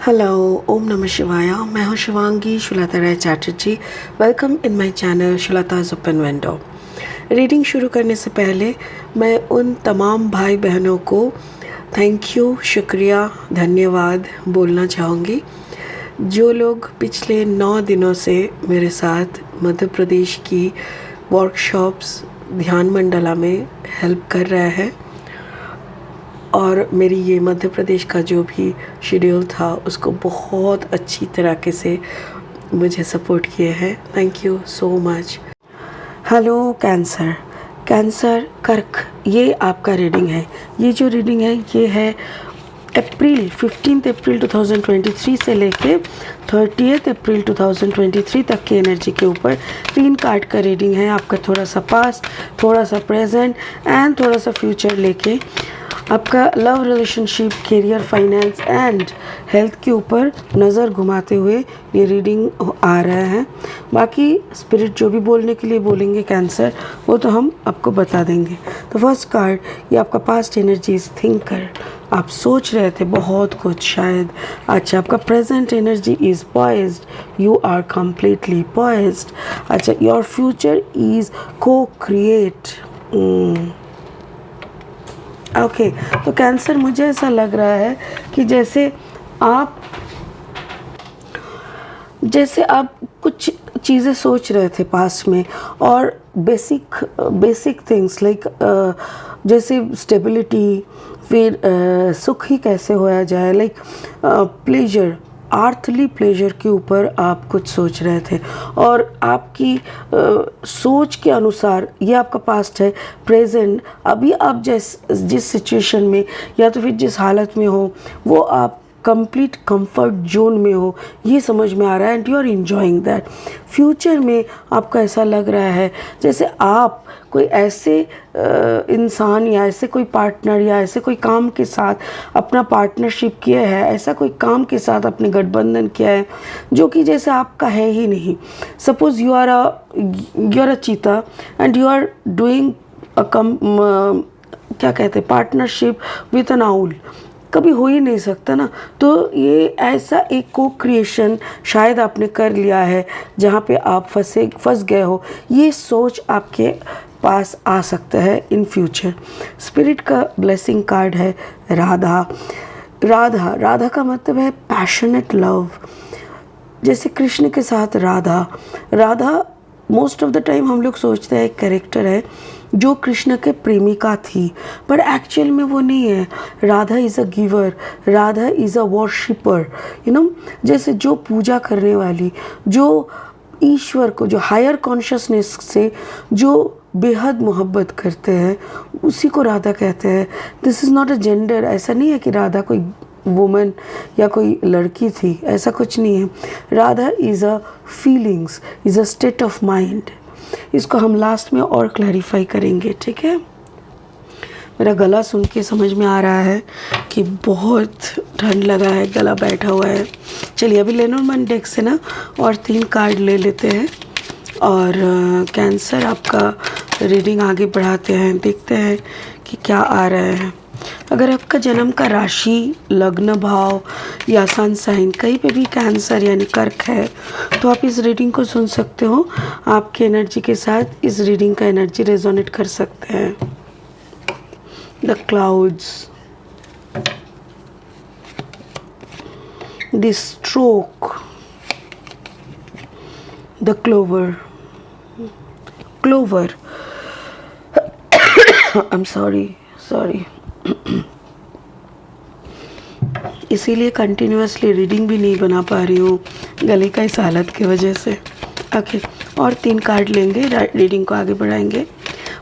Hello, ओम नमः शिवाय। मैं हूँ Shivangi Shulata Rai Chatterjee. Welcome in my channel Shulata's open window. Reading शुरू करने से पहले मैं उन तमाम भाई बहनों को थैंक यू, शुक्रिया, धन्यवाद बोलना चाहूँगी जो लोग पिछले 9 दिनों से मेरे साथ मध्य प्रदेश की वर्कशॉप्स ध्यान मंडला में हेल्प कर रहे हैं और मेरी ये मध्य प्रदेश का जो भी शेड्यूल था उसको बहुत अच्छी तरीके से मुझे सपोर्ट किए हैं। Thank you so much. Hello cancer, cancer कर्क, ये आपका रीडिंग है। ये जो रीडिंग है ये है अप्रैल 15 अप्रैल 2023 से लेके 30 अप्रैल 2023 तक की एनर्जी के ऊपर 3 कार्ड का रीडिंग है। आपका थोड़ा सा पास्ट, थोड़ा सा प्रेजेंट एंड थोड़ा सा फ्यूचर लेके आपका love, relationship, career, finance and health के ऊपर नज़र घुमाते हुए ये रीडिंग आ रहा है। बाकी स्पिरिट जो भी बोलने के लिए बोलेंगे कैंसर, वो तो हम आपको बता देंगे। तो फर्स्ट कार्ड, ये आपका पास्ट एनर्जी इज थिंकर। आप सोच रहे थे बहुत कुछ शायद। अच्छा, आपका present energy is poised, you are completely poised. अच्छा, your future is co-create. Okay, तो कैंसर मुझे ऐसा लग रहा है कि जैसे आप कुछ चीज़ें सोच रहे थे पास्ट में और बेसिक थिंग्स लाइक जैसे स्टेबिलिटी, फिर सुख ही कैसे होया जाए, लाइक प्लेजर, आर्थली प्लेजर के ऊपर आप कुछ सोच रहे थे और आपकी सोच के अनुसार ये आपका पास्ट है। प्रेजेंट, अभी आप जिस सिचुएशन में या तो फिर जिस हालत में हो वो आप कंप्लीट कंफर्ट जोन में हो, ये समझ में आ रहा है and you are enjoying that. Future में आपका ऐसा लग रहा है जैसे आप कोई ऐसे इंसान या ऐसे कोई पार्टनर या ऐसे कोई काम के साथ अपना पार्टनरशिप किया है, ऐसा कोई काम के साथ अपने गठबंधन किया है जो कि जैसे आपका है ही नहीं। सपोज यू आर अ चीता एंड यू आर डूइंग क्या कहते हैं, पार्टनरशिप विथ एन आउल। कभी हो ही नहीं सकता ना। तो ये ऐसा एक को क्रिएशन शायद आपने कर लिया है जहाँ पे आप फंस गए हो। ये सोच आपके पास आ सकता है इन फ्यूचर। स्पिरिट का ब्लेसिंग कार्ड है राधा। राधा, राधा का मतलब है पैशनेट लव, जैसे कृष्ण के साथ Radha. Radha most of the time हम लोग सोचते हैं एक कैरेक्टर है जो कृष्ण के प्रेमिका थी, बट एक्चुअल में वो नहीं है। Radha is a giver, Radha is a worshipper, जैसे जो पूजा करने वाली, जो ईश्वर को, जो हायर कॉन्शियसनेस से जो बेहद मोहब्बत करते हैं, उसी को राधा कहते हैं। This is not a gender. ऐसा नहीं है कि राधा कोई वुमन या कोई लड़की थी, ऐसा कुछ नहीं है। Radha is a feelings, is a state of mind. इसको हम लास्ट में और क्लैरिफाई करेंगे, ठीक है। मेरा गला सुन के समझ में आ रहा है कि बहुत ठंड लगा है, गला बैठा हुआ है। चलिए अभी लेनोर्मैंड डेक से ना और 3 कार्ड ले लेते हैं और कैंसर आपका रीडिंग आगे बढ़ाते हैं, देखते हैं कि क्या आ रहा है। अगर आपका जन्म का राशि, लग्न भाव या सन साइन कहीं पे भी कैंसर यानी कर्क है तो आप इस रीडिंग को सुन सकते हो। आपकी एनर्जी के साथ इस रीडिंग का एनर्जी रेजोनेट कर सकते हैं। The clouds, the stroke, the clover, I am sorry इसीलिए कंटिन्यूसली रीडिंग भी नहीं बना पा रही हूँ गले का इस हालत की वजह से। ओके, और 3 कार्ड लेंगे, रीडिंग को आगे बढ़ाएंगे।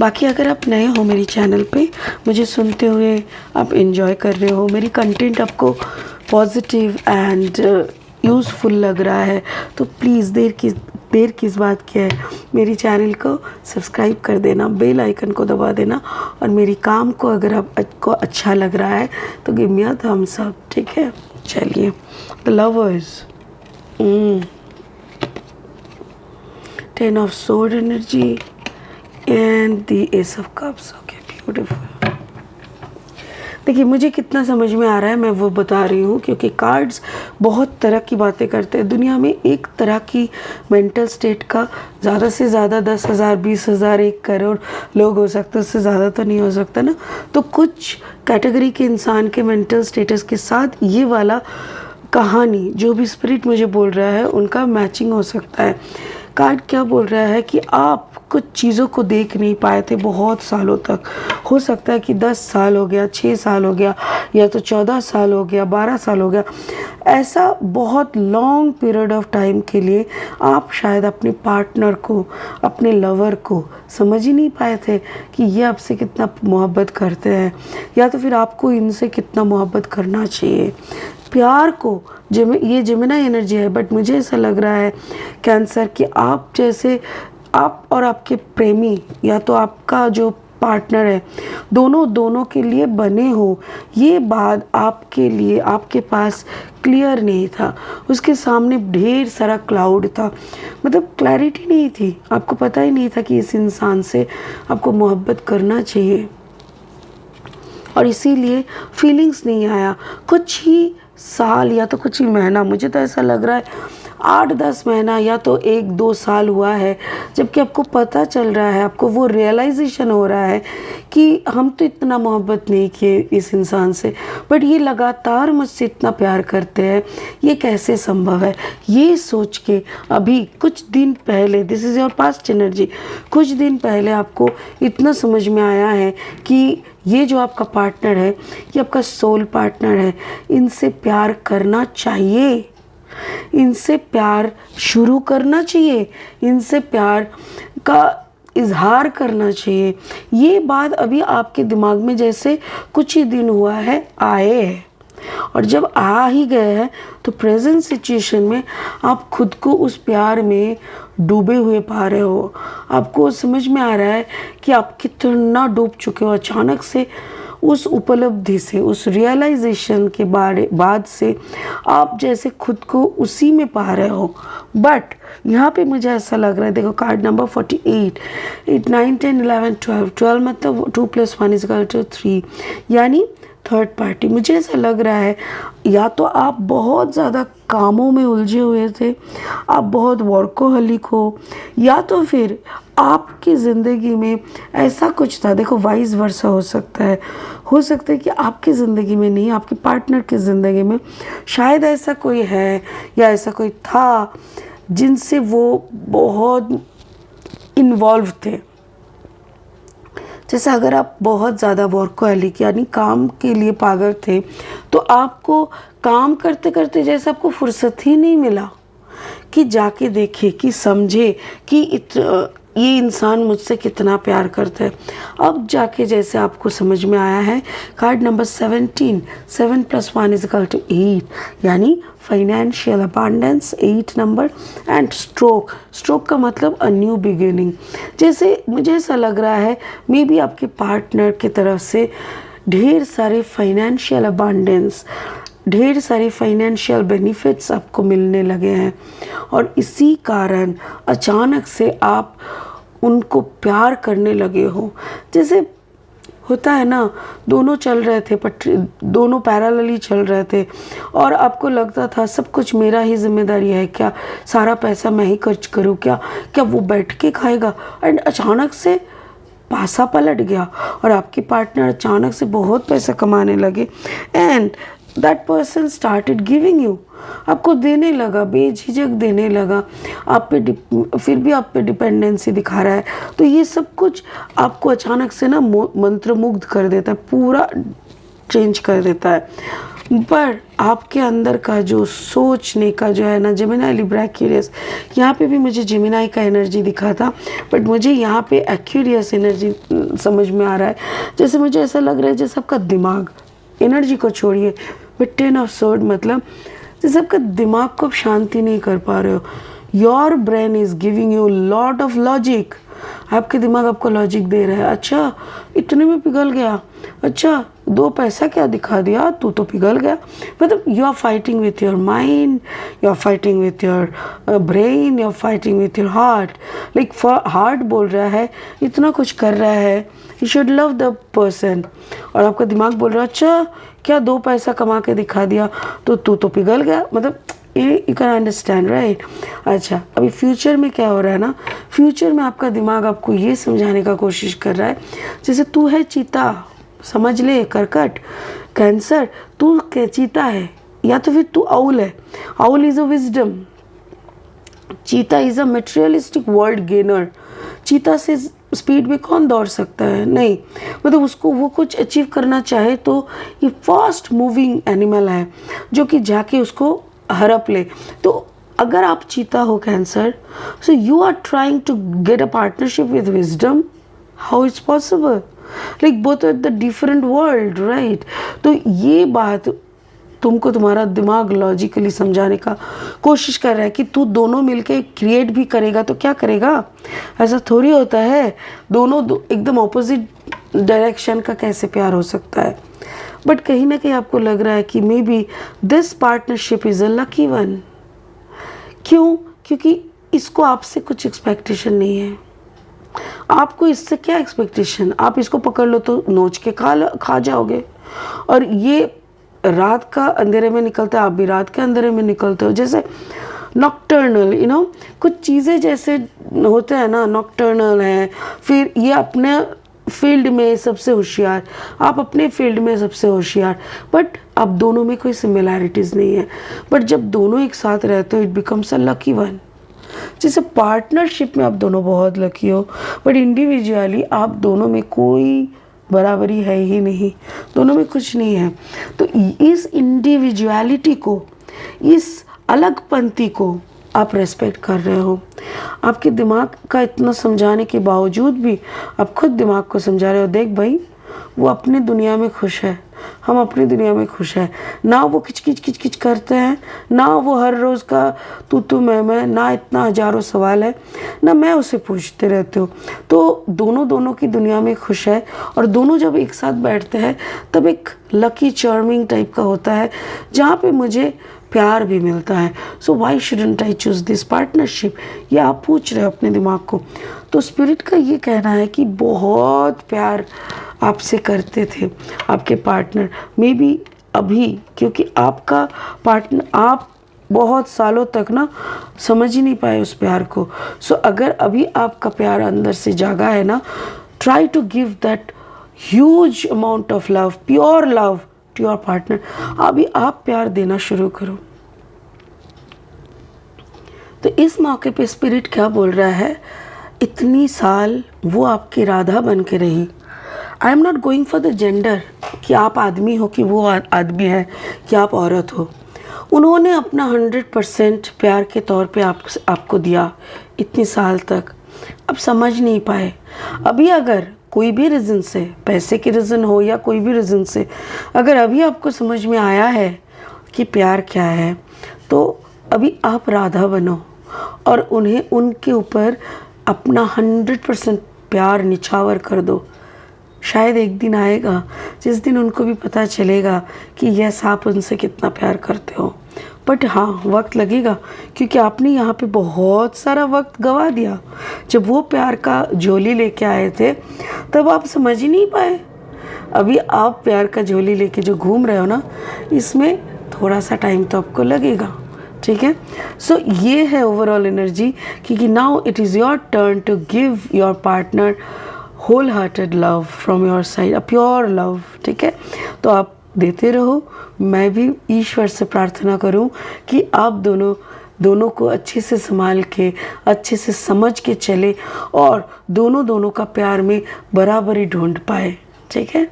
बाकी अगर आप नए हो मेरी चैनल पे, मुझे सुनते हुए आप एंजॉय कर रहे हो, मेरी कंटेंट आपको पॉजिटिव एंड यूज़फुल लग रहा है, तो प्लीज़ देर किस बात की है, मेरी चैनल को सब्सक्राइब कर देना, बेल आइकन को दबा देना और मेरी काम को अगर आपको अच्छा लग रहा है तो give me a thumbs up, ठीक है। चलिए, the lovers, 10 of sword energy and the S of cups. Okay, beautiful. देखिए मुझे कितना समझ में आ रहा है मैं वो बता रही हूँ, क्योंकि कार्ड्स बहुत तरह की बातें करते हैं। दुनिया में एक तरह की मेंटल स्टेट का ज़्यादा से ज़्यादा 10,000 20,000 1 करोड़ लोग हो सकते हैं, उससे ज़्यादा तो नहीं हो सकता ना। तो कुछ कैटेगरी के इंसान के मेंटल स्टेटस के साथ ये वाला कहानी जो भी स्पिरिट मुझे बोल रहा है उनका मैचिंग हो सकता है। कार्ड क्या बोल रहा है कि आप कुछ चीज़ों को देख नहीं पाए थे बहुत सालों तक। हो सकता है कि 10 साल हो गया, 6 साल हो गया, या तो 14 साल हो गया, 12 साल हो गया। ऐसा बहुत लॉन्ग पीरियड ऑफ टाइम के लिए आप शायद अपने पार्टनर को, अपने लवर को समझ ही नहीं पाए थे कि ये आपसे कितना मोहब्बत करते हैं, या तो फिर आपको इनसे कितना मोहब्बत करना चाहिए। प्यार को ये जेमिनी एनर्जी है, बट मुझे ऐसा लग रहा है कैंसर कि आप जैसे आप और आपके प्रेमी या तो आपका जो पार्टनर है दोनों के लिए बने हो, ये बात आपके लिए आपके पास क्लियर नहीं था। उसके सामने ढेर सारा क्लाउड था, मतलब क्लैरिटी नहीं थी। आपको पता ही नहीं था कि इस इंसान से आपको मोहब्बत करना चाहिए, और इसीलिए फीलिंग्स नहीं आया। कुछ ही साल या तो कुछ ही महीना, मुझे तो ऐसा लग रहा है 8-10 महीना या तो 1-2 साल हुआ है, जबकि आपको पता चल रहा है, आपको वो रियलाइजेशन हो रहा है कि हम तो इतना मोहब्बत नहीं किए इस इंसान से, बट ये लगातार मुझसे इतना प्यार करते हैं, ये कैसे संभव है। ये सोच के अभी कुछ दिन पहले, this is your past energy, कुछ दिन पहले आपको इतना समझ में आया है कि ये जो आपका पार्टनर है ये आपका सोल पार्टनर है, इनसे प्यार करना चाहिए, इनसे प्यार शुरू करना चाहिए, इनसे प्यार का इजहार करना चाहिए। ये बात अभी आपके दिमाग में जैसे कुछ ही दिन हुआ है आए है, और जब आ ही गए हैं तो प्रेजेंट सिचुएशन में आप खुद को उस प्यार में डूबे हुए पा रहे हो। आपको समझ में आ रहा है कि आप कितना डूब चुके हो। अचानक से उस उपलब्धि से, उस रियलाइजेशन के बाद से आप जैसे खुद को उसी में पा रहे हो। बट यहाँ पे मुझे ऐसा लग रहा है, देखो कार्ड नंबर 48, 8 9 10 11 12, 12 मतलब 2 + 1 = 3, यानी थर्ड पार्टी। मुझे ऐसा लग रहा है या तो आप बहुत ज़्यादा कामों में उलझे हुए थे, आप बहुत वर्कोहलिक हो, या तो फिर आपकी ज़िंदगी में ऐसा कुछ था। देखो वाइस वर्सा हो सकता है कि आपकी ज़िंदगी में नहीं, आपके पार्टनर की ज़िंदगी में शायद ऐसा कोई है या ऐसा कोई था जिनसे वो बहुत इन्वॉल्व थे। जैसे अगर आप बहुत ज़्यादा वर्कोहलिक यानी काम के लिए पागल थे, तो आपको काम करते करते जैसे आपको फुर्सत ही नहीं मिला कि जाके देखे, कि समझे कि ये इंसान मुझसे कितना प्यार करता है। अब जाके जैसे आपको समझ में आया है। कार्ड नंबर 17, 7 + 1 = 8, यानी financial abundance, 8 number, and stroke का मतलब अ न्यू बिगिनिंग। जैसे मुझे ऐसा लग रहा है मे बी आपके पार्टनर की तरफ से ढेर सारे फाइनेंशियल अबांडेंस, ढेर सारे फाइनेंशियल बेनिफिट्स आपको मिलने लगे हैं, और इसी कारण अचानक से आप उनको प्यार करने लगे हो। जैसे होता है ना, दोनों चल रहे थे, दोनों पैरेलली चल रहे थे, और आपको लगता था सब कुछ मेरा ही जिम्मेदारी है, क्या सारा पैसा मैं ही खर्च करूं, क्या वो बैठ के खाएगा। एंड अचानक से पासा पलट गया और आपके पार्टनर अचानक से बहुत पैसा कमाने लगे, and that person started giving you, आपको देने लगा, बेझिझक देने लगा। आप पे फिर भी आप पे डिपेंडेंसी दिखा रहा है। तो ये सब कुछ आपको अचानक से ना मंत्रमुग्ध कर देता है, पूरा चेंज कर देता है। पर आपके अंदर का जो सोचने का जो है ना, जेमिनी, लिब्रा, एक्वेरियस, यहाँ पे भी मुझे जेमिनी का एनर्जी दिखा था, बट मुझे यहाँ पे एक्वेरियस एनर्जी समझ में आ रहा है। जैसे मुझे ऐसा लग रहा है जैसे आपका दिमाग, एनर्जी को छोड़िए, बट 10 ऑफ स्वॉर्ड मतलब जैसे आपका दिमाग को आप शांति नहीं कर पा रहे हो। Your brain is giving you lot of logic. आपके दिमाग आपको लॉजिक दे रहा है, अच्छा इतने में पिघल गया, अच्छा दो पैसा क्या दिखा दिया, तू तो पिघल गया। मतलब you are fighting with your mind, you are fighting with your brain, you are fighting with your heart. Like heart बोल रहा है इतना कुछ कर रहा है, you should love the person, और आपका दिमाग बोल रहा है अच्छा क्या दो पैसा कमा के दिखा दिया तो तू तो पिघल गया। मतलब यू कैन अंडरस्टैंड राइट। अच्छा, अभी फ्यूचर में क्या हो रहा है ना, फ्यूचर में आपका दिमाग आपको ये समझाने का कोशिश कर रहा है जैसे तू है चीता, समझ ले करकट, कैंसर, तू क्या चीता है या तो फिर तू आउल है। आउल इज अ विजडम, चीता is a materialistic world gainer. चीता से स्पीड में कौन दौड़ सकता है, नहीं। मतलब उसको वो कुछ अचीव करना चाहे तो ये फास्ट मूविंग एनिमल है जो कि जाके उसको हड़प ले। तो अगर आप चीता हो Cancer, so you are trying to get a partnership with wisdom, how it's possible, like both are the different world right. तो ये बात तुमको तुम्हारा दिमाग लॉजिकली समझाने का कोशिश कर रहा है कि तू दोनों मिलके क्रिएट भी करेगा तो क्या करेगा, ऐसा थोड़ी होता है। दोनों एकदम ऑपोजिट डायरेक्शन का कैसे प्यार हो सकता है। बट कहीं ना कहीं आपको लग रहा है कि may be this partnership is a lucky one. क्यों? क्योंकि इसको आपसे कुछ एक्सपेक्टेशन नहीं है। आपको इससे क्या एक्सपेक्टेशन, आप इसको पकड़ लो तो नोच के खा जाओगे। और ये रात का अंधेरे में निकलता है, आप भी रात के अंधेरे में निकलते हो। जैसे नॉक्टर्नल कुछ चीज़ें जैसे होते हैं ना, नॉक्टर्नल है, फिर ये अपने फील्ड में सबसे होशियार, आप अपने फील्ड में सबसे होशियार, बट अब दोनों में कोई सिमिलैरिटीज़ नहीं है। बट जब दोनों एक साथ रहते हो it becomes a lucky one. जैसे पार्टनरशिप में आप दोनों बहुत लकी हो, बट इंडिविजुअली आप दोनों में कोई बराबरी है ही नहीं, दोनों में कुछ नहीं है। तो इस इंडिविजुअलिटी को, इस अलगपंथी को आप रेस्पेक्ट कर रहे हो। आपके दिमाग का इतना समझाने के बावजूद भी आप खुद दिमाग को समझा रहे हो, देख भाई वो अपनी दुनिया में खुश है, हम अपनी दुनिया में खुश है। ना वो किच करते हैं, ना वो हर रोज़ का तू मैं, ना इतना हजारों सवाल है, ना मैं उसे पूछते रहते हो। तो दोनों की दुनिया में खुश है, और दोनों जब एक साथ बैठते हैं तब एक लकी चार्मिंग टाइप का होता है जहाँ पे मुझे प्यार भी मिलता है। So why shouldn't I choose this partnership, ये आप पूछ रहे हो अपने दिमाग को। तो स्पिरिट का ये कहना है कि बहुत प्यार आपसे करते थे आपके पार्टनर, मे बी अभी क्योंकि आपका पार्टनर आप बहुत सालों तक ना समझ ही नहीं पाए उस प्यार को। सो अगर अभी आपका प्यार अंदर से जागा है ना, try to give that huge amount of love, pure love to your partner. अभी आप प्यार देना शुरू करो। तो इस मौके पे स्पिरिट क्या बोल रहा है, इतनी साल वो आपकी राधा बन के रही। I am not going for the gender कि आप आदमी हो कि वो आदमी है कि आप औरत हो। उन्होंने अपना 100% प्यार के तौर पे आपको दिया इतनी साल तक, अब समझ नहीं पाए। अभी अगर कोई भी रीज़न से, पैसे के रीज़न हो या कोई भी रीज़न से, अगर अभी आपको समझ में आया है कि प्यार क्या है, तो अभी आप राधा बनो और उन्हें उनके ऊपर अपना 100% प्यार निछावर कर दो। शायद एक दिन आएगा जिस दिन उनको भी पता चलेगा कि यस आप उनसे कितना प्यार करते हो। बट हाँ, वक्त लगेगा, क्योंकि आपने यहाँ पे बहुत सारा वक्त गंवा दिया। जब वो प्यार का झोली लेके आए थे तब आप समझ ही नहीं पाए। अभी आप प्यार का झोली लेके जो घूम रहे हो ना, इसमें थोड़ा सा टाइम तो आपको लगेगा, ठीक है। सो ये है ओवरऑल एनर्जी, क्योंकि now it is your turn to give your partner whole hearted love from your side, a pure love, ठीक है। तो आप देते रहो। मैं भी ईश्वर से प्रार्थना करूं कि आप दोनों को अच्छे से संभाल के, अच्छे से समझ के चले और दोनों का प्यार में बराबरी ढूंढ पाए, ठीक है।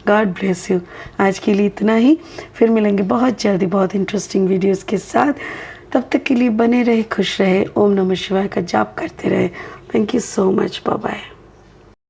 God bless you. आज के लिए इतना ही, फिर मिलेंगे बहुत जल्दी बहुत इंटरेस्टिंग वीडियोस के साथ। तब तक के लिए बने रहे, खुश रहे, ओम नमः शिवाय का जाप करते रहे। Thank you so much, bye bye.